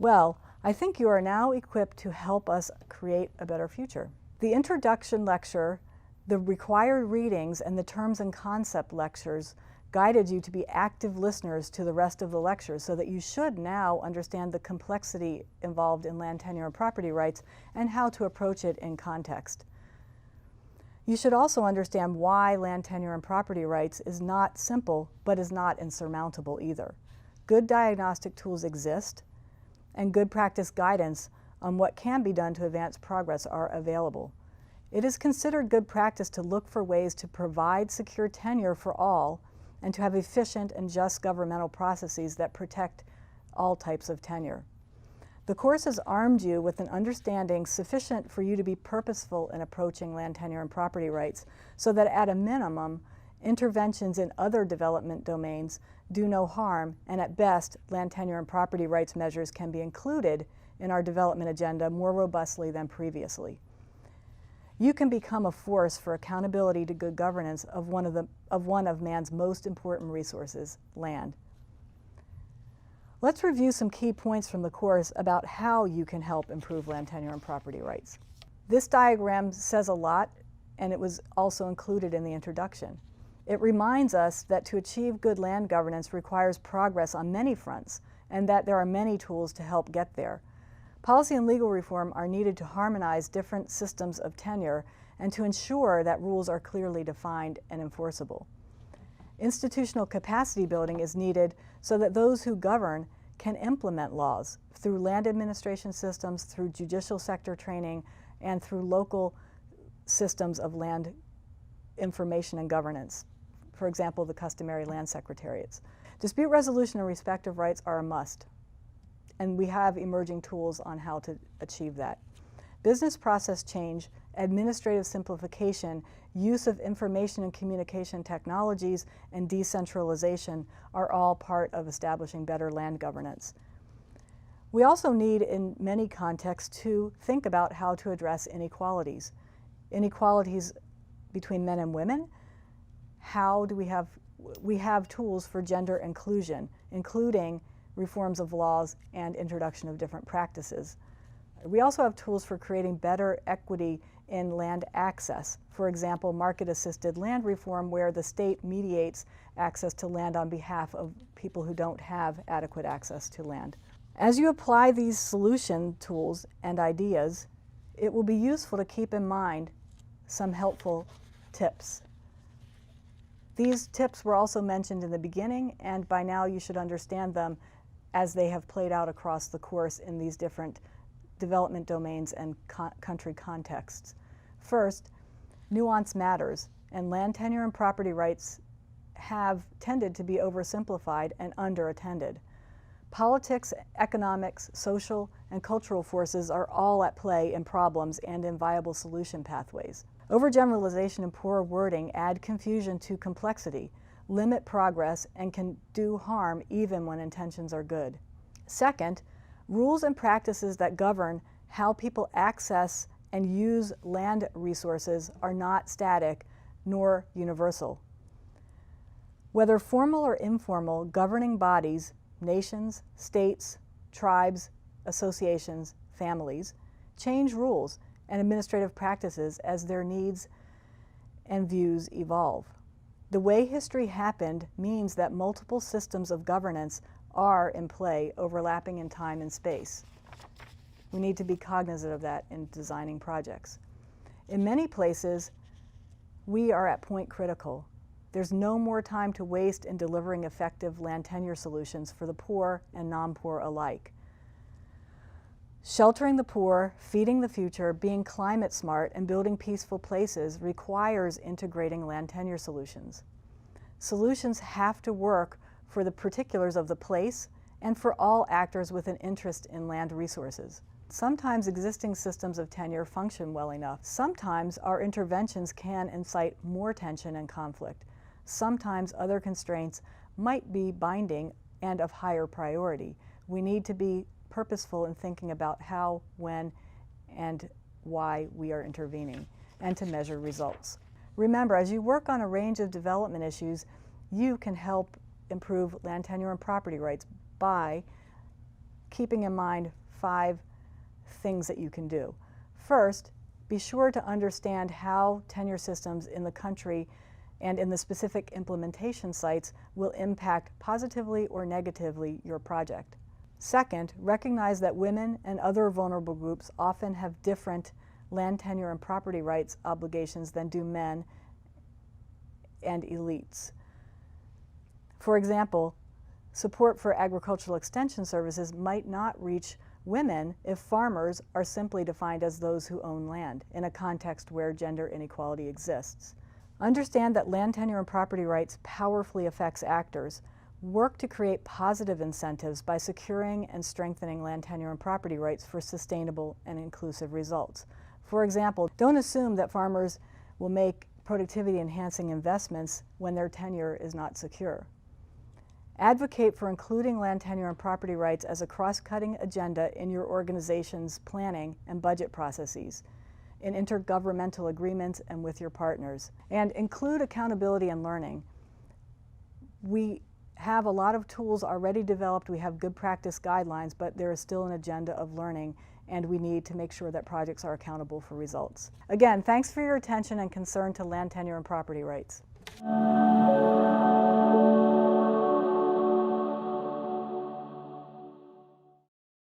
Well, I think you are now equipped to help us create a better future. The introduction lecture, the required readings, and the terms and concept lectures guided you to be active listeners to the rest of the lectures, so that you should now understand the complexity involved in land tenure and property rights and how to approach it in context. You should also understand why land tenure and property rights is not simple, but is not insurmountable either. Good diagnostic tools exist, and good practice guidance on what can be done to advance progress are available. It is considered good practice to look for ways to provide secure tenure for all and to have efficient and just governmental processes that protect all types of tenure. The course has armed you with an understanding sufficient for you to be purposeful in approaching land tenure and property rights, so that at a minimum, interventions in other development domains do no harm, and at best, land tenure and property rights measures can be included in our development agenda more robustly than previously. You can become a force for accountability to good governance of one of man's most important resources, land. Let's review some key points from the course about how you can help improve land tenure and property rights. This diagram says a lot, and it was also included in the introduction. It reminds us that to achieve good land governance requires progress on many fronts, and that there are many tools to help get there. Policy and legal reform are needed to harmonize different systems of tenure and to ensure that rules are clearly defined and enforceable. Institutional capacity building is needed so that those who govern can implement laws through land administration systems, through judicial sector training, and through local systems of land information and governance. For example, the customary land secretariats. Dispute resolution and respect of rights are a must, and we have emerging tools on how to achieve that. Business process change, administrative simplification, use of information and communication technologies, and decentralization are all part of establishing better land governance. We also need, in many contexts, to think about how to address inequalities. Inequalities between men and women. How do we have tools for gender inclusion, including reforms of laws and introduction of different practices. We also have tools for creating better equity in land access. For example, market-assisted land reform, where the state mediates access to land on behalf of people who don't have adequate access to land. As you apply these solution tools and ideas, it will be useful to keep in mind some helpful tips. These tips were also mentioned in the beginning, and by now you should understand them as they have played out across the course in these different development domains and country contexts. First, nuance matters, and land tenure and property rights have tended to be oversimplified and underattended. Politics, economics, social, and cultural forces are all at play in problems and in viable solution pathways. Overgeneralization and poor wording add confusion to complexity, limit progress, and can do harm even when intentions are good. Second, rules and practices that govern how people access and use land resources are not static nor universal. Whether formal or informal, governing bodies, nations, states, tribes, associations, families, change rules and administrative practices as their needs and views evolve. The way history happened means that multiple systems of governance are in play, overlapping in time and space. We need to be cognizant of that in designing projects. In many places, we are at point critical. There's no more time to waste in delivering effective land tenure solutions for the poor and non-poor alike. Sheltering the poor, feeding the future, being climate smart, and building peaceful places requires integrating land tenure solutions. Solutions have to work for the particulars of the place and for all actors with an interest in land resources. Sometimes existing systems of tenure function well enough. Sometimes our interventions can incite more tension and conflict. Sometimes other constraints might be binding and of higher priority. We need to be purposeful in thinking about how, when, and why we are intervening, and to measure results. Remember, as you work on a range of development issues, you can help improve land tenure and property rights by keeping in mind 5 things that you can do. First, be sure to understand how tenure systems in the country and in the specific implementation sites will impact positively or negatively your project. Second, recognize that women and other vulnerable groups often have different land tenure and property rights obligations than do men and elites. For example, support for agricultural extension services might not reach women if farmers are simply defined as those who own land in a context where gender inequality exists. Understand that land tenure and property rights powerfully affects actors. Work to create positive incentives by securing and strengthening land tenure and property rights for sustainable and inclusive results. For example, don't assume that farmers will make productivity-enhancing investments when their tenure is not secure. Advocate for including land tenure and property rights as a cross-cutting agenda in your organization's planning and budget processes, in intergovernmental agreements and with your partners. And include accountability and learning. We have a lot of tools already developed, we have good practice guidelines, but there is still an agenda of learning, and we need to make sure that projects are accountable for results. Again, thanks for your attention and concern to land tenure and property rights.